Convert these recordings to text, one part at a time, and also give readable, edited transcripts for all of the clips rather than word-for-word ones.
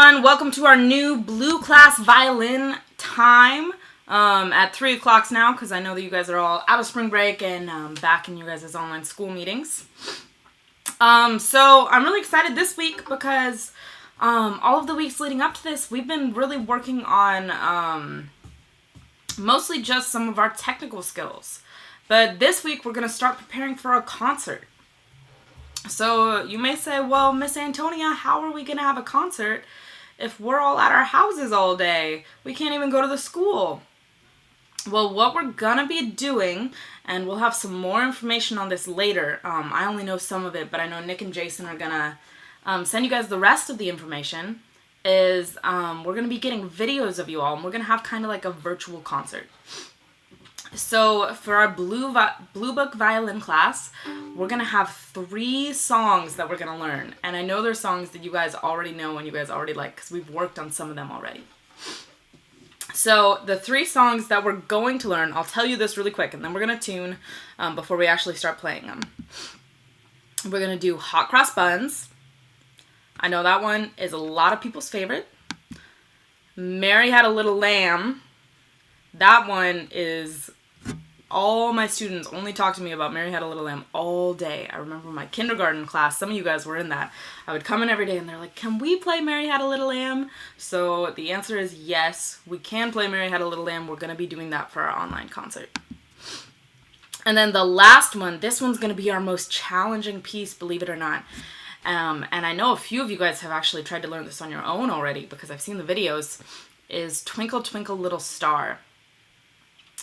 everyone, welcome to our new Blue Class Violin time at 3 o'clock now, because I know that you guys are all out of spring break and back in your guys' online school meetings. So I'm really excited this week because all of the weeks leading up to this, we've been really working on mostly just some of our technical skills. But this week we're going to start preparing for a concert. So you may say, well, Miss Antonia, how are we going to have a concert if we're all at our houses all day? We can't even go to the school. Well, what we're going to be doing, and we'll have some more information on this later. I only know some of it, but I know Nick and Jason are going to send you guys the rest of the information, is we're going to be getting videos of you all, and we're going to have kind of like a virtual concert. So for our Blue Book violin class, we're going to have 3 songs that we're going to learn. And I know there's songs that you guys already know and you guys already like because we've worked on some of them already. So the 3 songs that we're going to learn, I'll tell you this really quick and then we're going to tune before we actually start playing them. We're going to do Hot Cross Buns. I know that one is a lot of people's favorite. Mary Had a Little Lamb. That one is... all my students only talk to me about Mary Had a Little Lamb all day. I remember my kindergarten class, some of you guys were in that. I would come in every day and they're like, can we play Mary Had a Little Lamb? So the answer is yes, we can play Mary Had a Little Lamb. We're going to be doing that for our online concert. And then the last one, this one's going to be our most challenging piece, believe it or not. And I know a few of you guys have actually tried to learn this on your own already because I've seen the videos, is Twinkle Twinkle Little Star.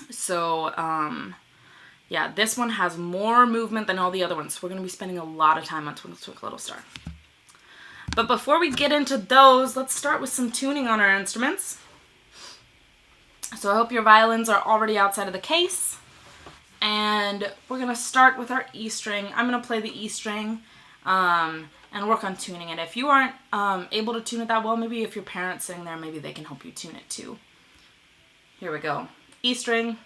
So, yeah, this one has more movement than all the other ones. So we're going to be spending a lot of time on Twinkle Twinkle Little Star. But before we get into those, let's start with some tuning on our instruments. So I hope your violins are already outside of the case. And we're going to start with our E string. I'm going to play the E string and work on tuning it. If you aren't able to tune it that well, maybe if your parent's sitting there, maybe they can help you tune it too. Here we go. E string.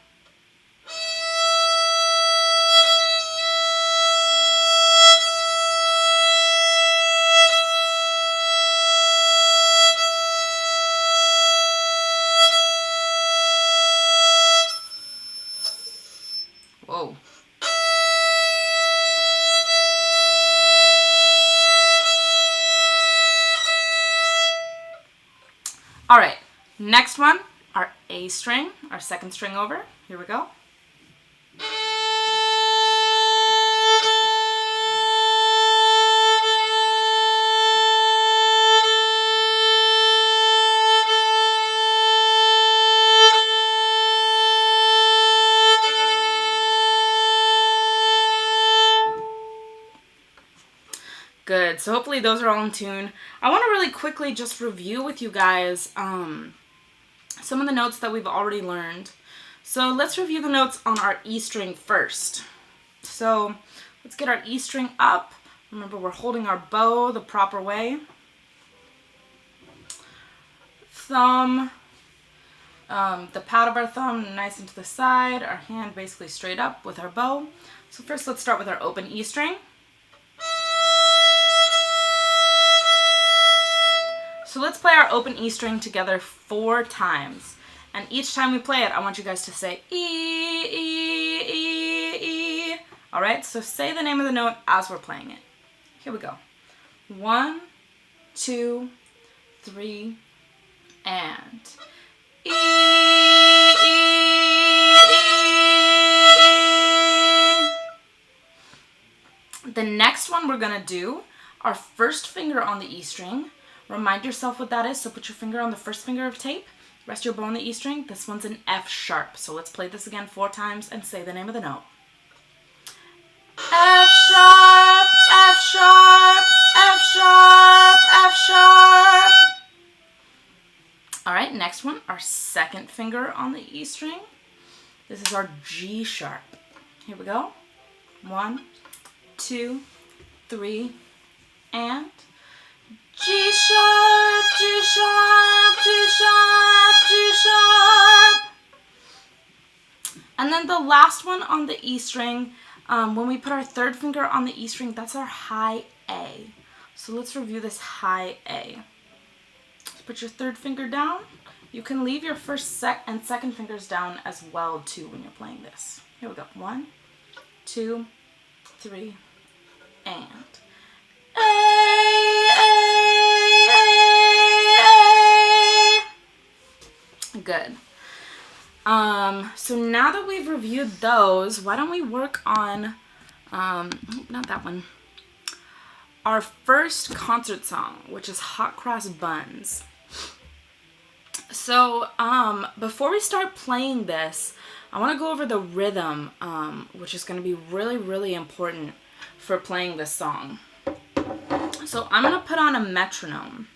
Whoa. All right, next one. Our A string, our second string over. Here we go. Good, so hopefully those are all in tune. I want to really quickly just review with you guys some of the notes that we've already learned. So let's review the notes on our E string first. So let's get our E string up. Remember, we're holding our bow the proper way. Thumb, the pad of our thumb nice into the side, our hand basically straight up with our bow. So first let's start with our open E string. So let's play our open E string together 4 times. And each time we play it, I want you guys to say E, E, E, E. All right, so say the name of the note as we're playing it. Here we go. 1, 2, 3, and E, E, E. The next one we're gonna do, our first finger on the E string. Remind yourself what that is, so put your finger on the first finger of tape, rest your bow on the E string. This one's an F sharp, so let's play this again 4 times and say the name of the note. F sharp, F sharp, F sharp, F sharp. All right, next one, our second finger on the E string. This is our G sharp. Here we go. 1, 2, 3, and G sharp, G sharp, G sharp, G sharp. And then the last one on the E string, when we put our third finger on the E string, that's our high A. So let's review this high A. Put your third finger down. You can leave your first and second fingers down as well too when you're playing this. Here we go. 1, 2, 3, and good. So now that we've reviewed those, why don't we work on, not that one, our first concert song, which is Hot Cross Buns. So, before we start playing this, I want to go over the rhythm, which is going to be really, really important for playing this song. So I'm going to put on a metronome.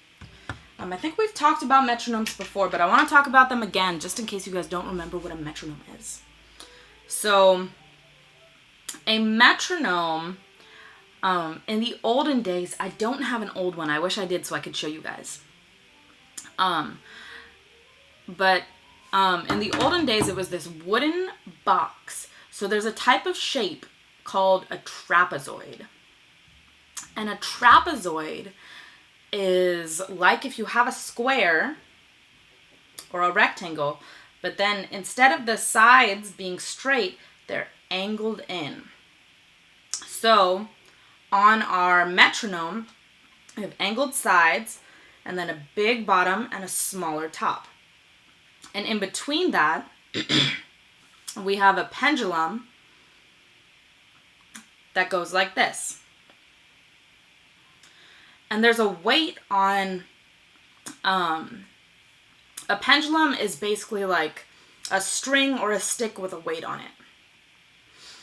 I think we've talked about metronomes before, but I want to talk about them again, just in case you guys don't remember what a metronome is. So, a metronome, in the olden days, I don't have an old one. I wish I did so I could show you guys. But in the olden days, it was this wooden box. So there's a type of shape called a trapezoid. And a trapezoid is like if you have a square or a rectangle, but then instead of the sides being straight, they're angled in. So on our metronome, we have angled sides and then a big bottom and a smaller top. And in between that, we have a pendulum that goes like this. And there's a weight on, a pendulum is basically like a string or a stick with a weight on it.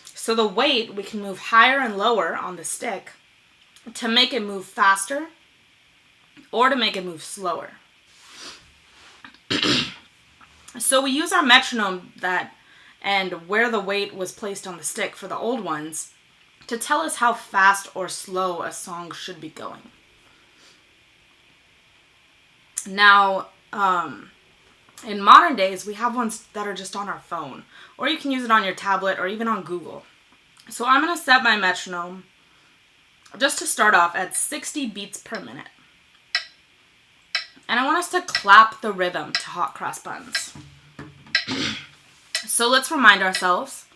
So the weight, we can move higher and lower on the stick to make it move faster or to make it move slower. So we use our metronome and where the weight was placed on the stick for the old ones to tell us how fast or slow a song should be going. Now, in modern days, we have ones that are just on our phone, or you can use it on your tablet or even on Google. So I'm going to set my metronome, just to start off, at 60 beats per minute. And I want us to clap the rhythm to Hot Cross Buns. So let's remind ourselves,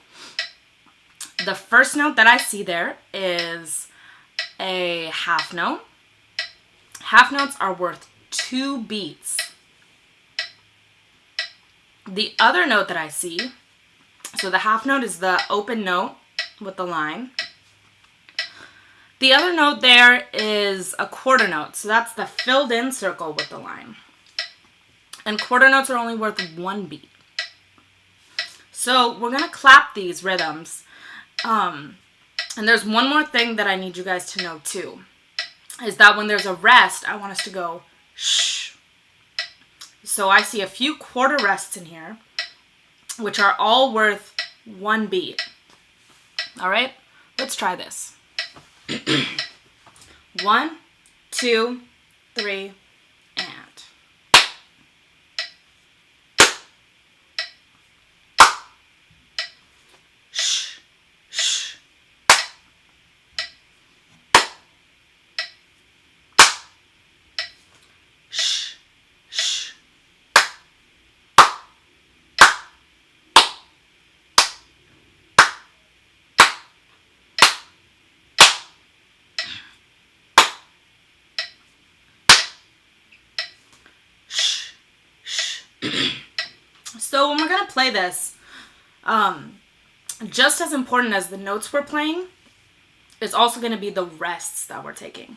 the first note that I see there is a half note. Half notes are worth 2 beats. The other note that I see, so the half note is the open note with the line. The other note there is a quarter note, so that's the filled in circle with the line. And quarter notes are only worth 1 beat. So we're going to clap these rhythms. And there's one more thing that I need you guys to know too, is that when there's a rest, I want us to go shh. So I see a few quarter rests in here, which are all worth 1 beat. All right, let's try this. 1, 2, 3, and. Shh, shh. Shh, shh. So when we're going to play this, just as important as the notes we're playing is also going to be the rests that we're taking.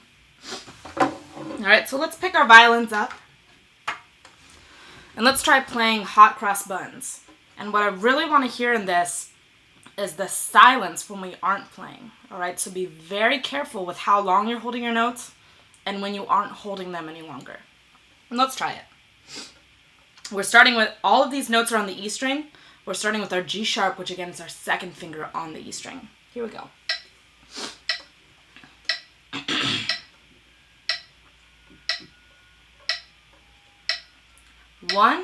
All right, so let's pick our violins up and let's try playing Hot Cross Buns. And what I really want to hear in this is the silence when we aren't playing. All right, so be very careful with how long you're holding your notes and when you aren't holding them any longer. And let's try it. We're starting with, all of these notes are on the E string. We're starting with our G sharp, which again is our second finger on the E string. Here we go. One,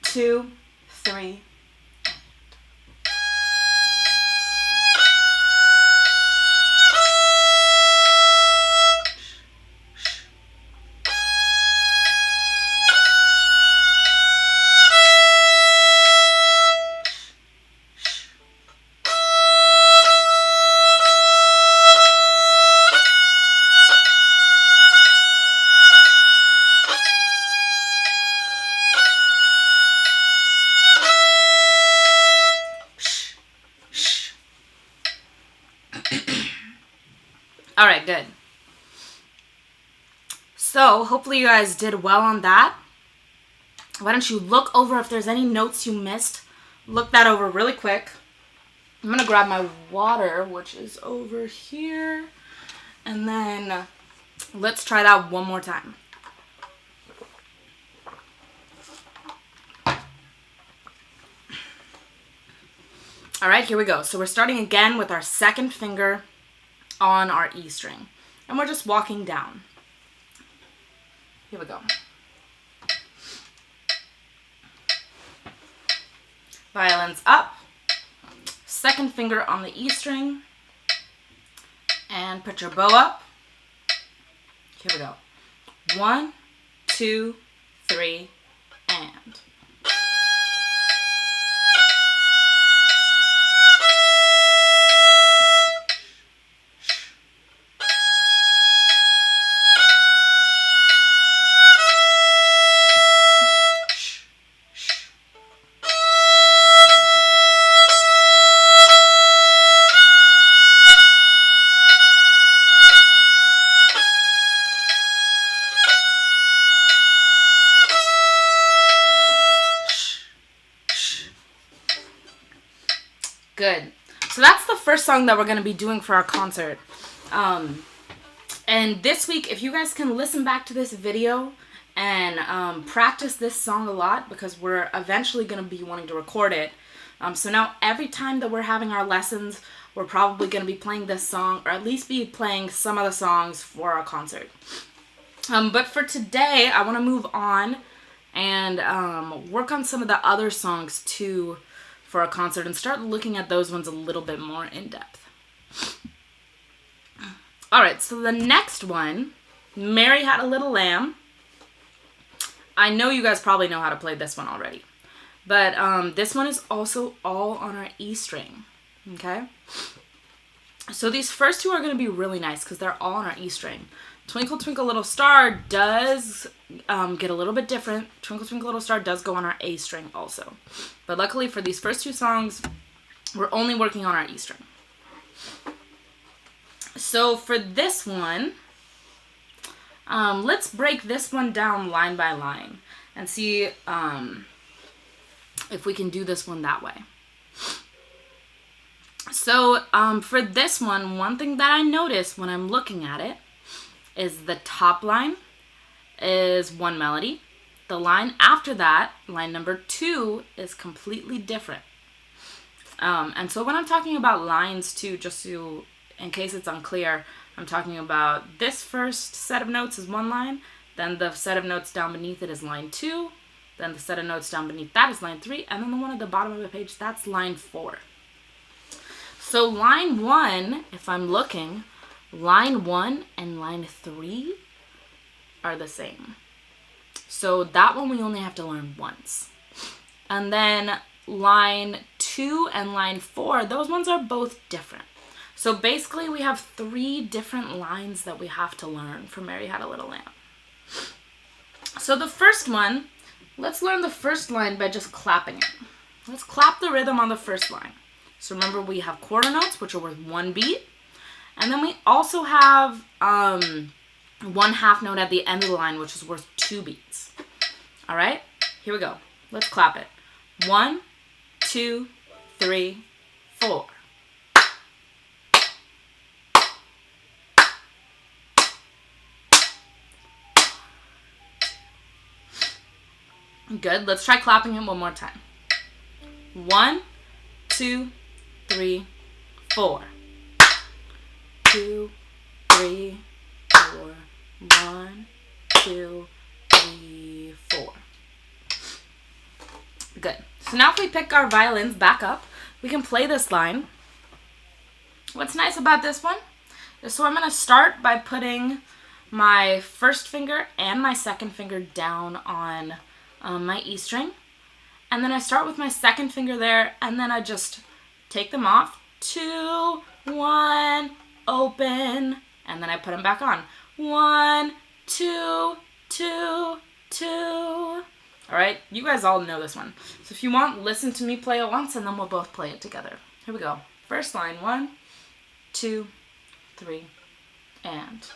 2, 3. All right, good. So hopefully you guys did well on that. Why don't you look over if there's any notes you missed. Look that over really quick. I'm going to grab my water, which is over here. And then let's try that one more time. All right, here we go. So we're starting again with our second finger on our E string. And we're just walking down. Here we go. Violins up. Second finger on the E string. And put your bow up. Here we go. 1, 2, 3, and. Good. So that's the first song that we're going to be doing for our concert. And this week, if you guys can listen back to this video and practice this song a lot, because we're eventually going to be wanting to record it. So now every time that we're having our lessons, we're probably going to be playing this song, or at least be playing some of the songs for our concert. But for today, I want to move on and work on some of the other songs too for a concert and start looking at those ones a little bit more in depth. Alright, so the next one, Mary Had a Little Lamb. I know you guys probably know how to play this one already. But this one is also all on our E string. Okay? So these first two are going to be really nice because they're all on our E string. Twinkle Twinkle Little Star does get a little bit different. Twinkle Twinkle Little Star does go on our A string also. But luckily for these first two songs, we're only working on our E string. So for this one, let's break this one down line by line and see if we can do this one that way. So for this one thing that I notice when I'm looking at it is the top line is one melody. The line after that, line number 2, is completely different. And so when I'm talking about lines too, just so, in case it's unclear, I'm talking about this first set of notes is one line, then the set of notes down beneath it is line 2, then the set of notes down beneath that is line 3, and then the one at the bottom of the page, that's line 4. So line 1, if I'm looking, line 1 and line 3 are the same. So that one we only have to learn once. And then line 2 and line 4, those ones are both different. So basically we have 3 different lines that we have to learn for Mary Had a Little Lamb. So the first one, let's learn the first line by just clapping it. Let's clap the rhythm on the first line. So remember we have quarter notes, which are worth 1 beat. And then we also have 1 half note at the end of the line, which is worth 2 beats. All right, here we go. Let's clap it. 1, 2, 3, 4. Good. Let's try clapping it one more time. 1, 2, 3, 4. 2, 3, 4. 1, 2, 3, 4. Good. So now if we pick our violins back up, we can play this line. What's nice about this one is, so I'm going to start by putting my first finger and my second finger down on my E string. And then I start with my second finger there, and then I just take them off. 2, 1, open, and then I put them back on. 1, 2, 2, 2. All right, you guys all know this one. So if you want, listen to me play it once, and then we'll both play it together. Here we go. First line, 1, 2, 3, and.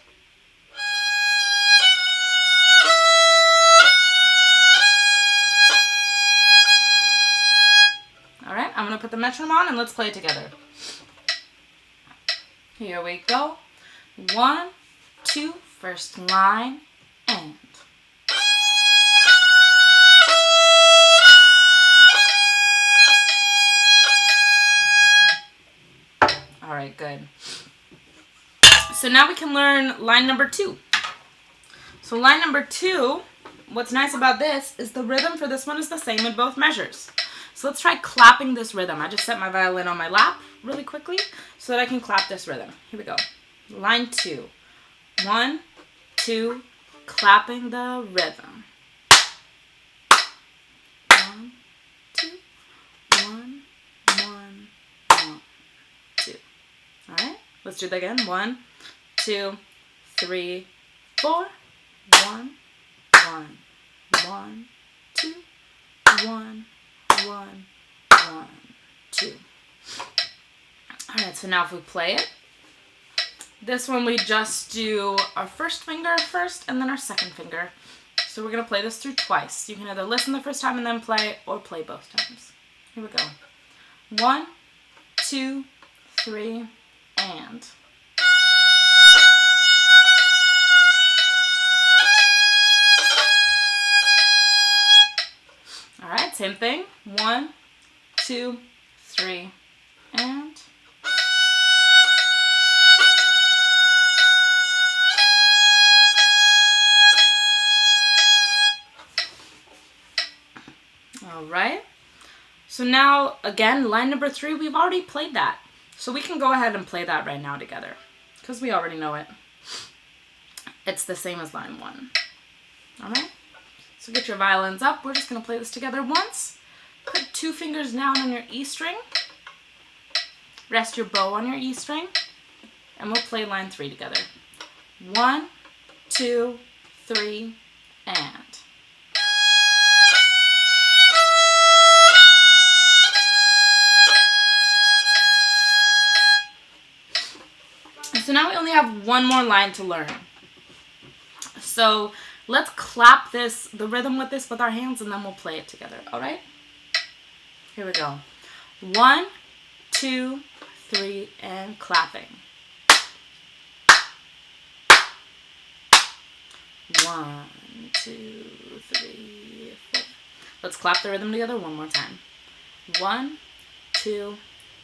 Alright, I'm going to put the metronome on and let's play it together. Here we go. 1, 2, first line, and. Alright, good. So now we can learn line number 2. So line number 2, what's nice about this is the rhythm for this one is the same in both measures. So let's try clapping this rhythm. I just set my violin on my lap really quickly so that I can clap this rhythm. Here we go. Line 2. 1, 2, clapping the rhythm. 1, 2, 1, 1, 1, 2. Alright, let's do that again. 1, 2, 3, 4. 1, 1, 1, 2, 1, 1, 1, 2. Alright, so now if we play it, this one we just do our first finger first and then our second finger. So we're going to play this through twice. You can either listen the first time and then play, or play both times. Here we go. 1, 2, 3, and. Alright, same thing. 1, 2, 3, and. Alright, so now again, line number 3, we've already played that. So we can go ahead and play that right now together because we already know it. It's the same as line 1. Alright, so get your violins up. We're just going to play this together once. Put 2 fingers down on your E string. Rest your bow on your E string. And we'll play line 3 together. 1, 2, 3, and. So now we only have one more line to learn. So let's clap the rhythm with this with our hands, and then we'll play it together, alright? Here we go. 1, 2, 3, and clapping. 1, 2, 3, 4. Let's clap the rhythm together one more time. 1, 2,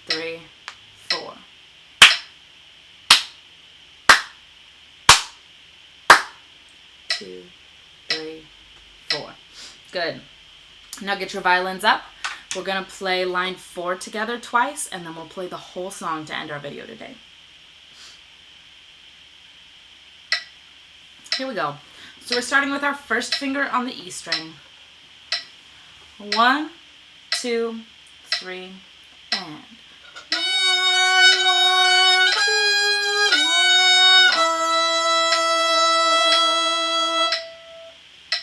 3, 4. 2, 3, 4. Good. Now get your violins up. We're going to play line 4 together twice, and then we'll play the whole song to end our video today. Here we go. So we're starting with our first finger on the E string. 1, 2, 3, and.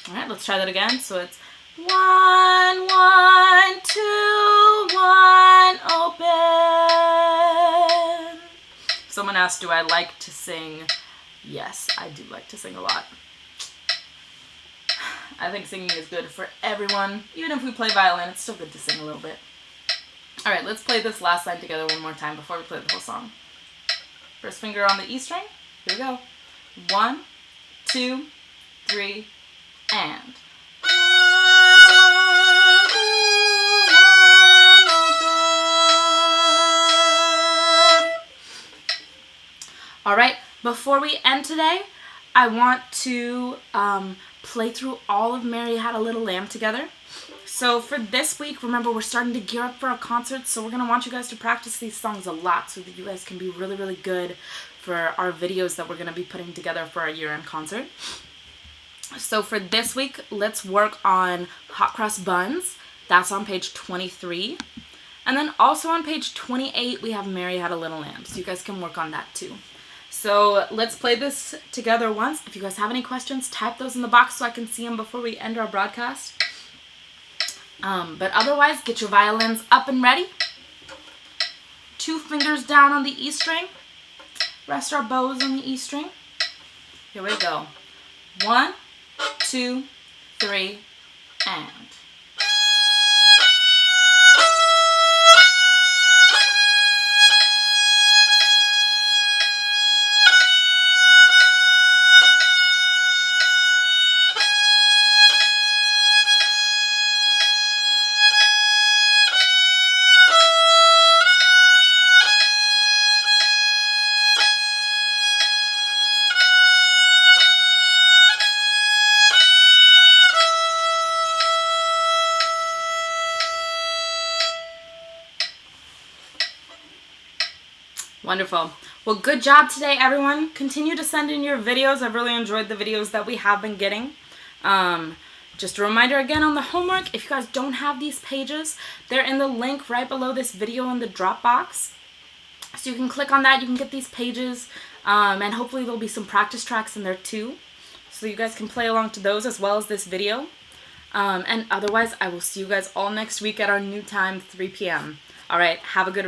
Alright, let's try that again. So it's 1, 1, 2, 1, open. Someone asked, do I like to sing? Yes, I do like to sing a lot. I think singing is good for everyone. Even if we play violin, it's still good to sing a little bit. Alright, let's play this last line together one more time before we play the whole song. First finger on the E string. Here we go. 1, 2, 3, and. Alright, before we end today, I want to play through all of Mary Had a Little Lamb together. So for this week, remember, we're starting to gear up for a concert, so we're going to want you guys to practice these songs a lot so that you guys can be really, really good for our videos that we're going to be putting together for our year-end concert. So for this week, let's work on Hot Cross Buns. That's on page 23. And then also on page 28, we have Mary Had a Little Lamb, so you guys can work on that too. So let's play this together once. If you guys have any questions, type those in the box so I can see them before we end our broadcast. But otherwise, get your violins up and ready. 2 fingers down on the E string. rest our bows on the E string. Here we go. 1, 2, 3, and. Wonderful. Well, good job today, everyone. Continue to send in your videos. I've really enjoyed the videos that we have been getting. Just a reminder again on the homework, if you guys don't have these pages, they're in the link right below this video in the Dropbox. So you can click on that, you can get these pages, and hopefully there'll be some practice tracks in there too. So you guys can play along to those as well as this video. And otherwise, I will see you guys all next week at our new time, 3 p.m. All right, have a good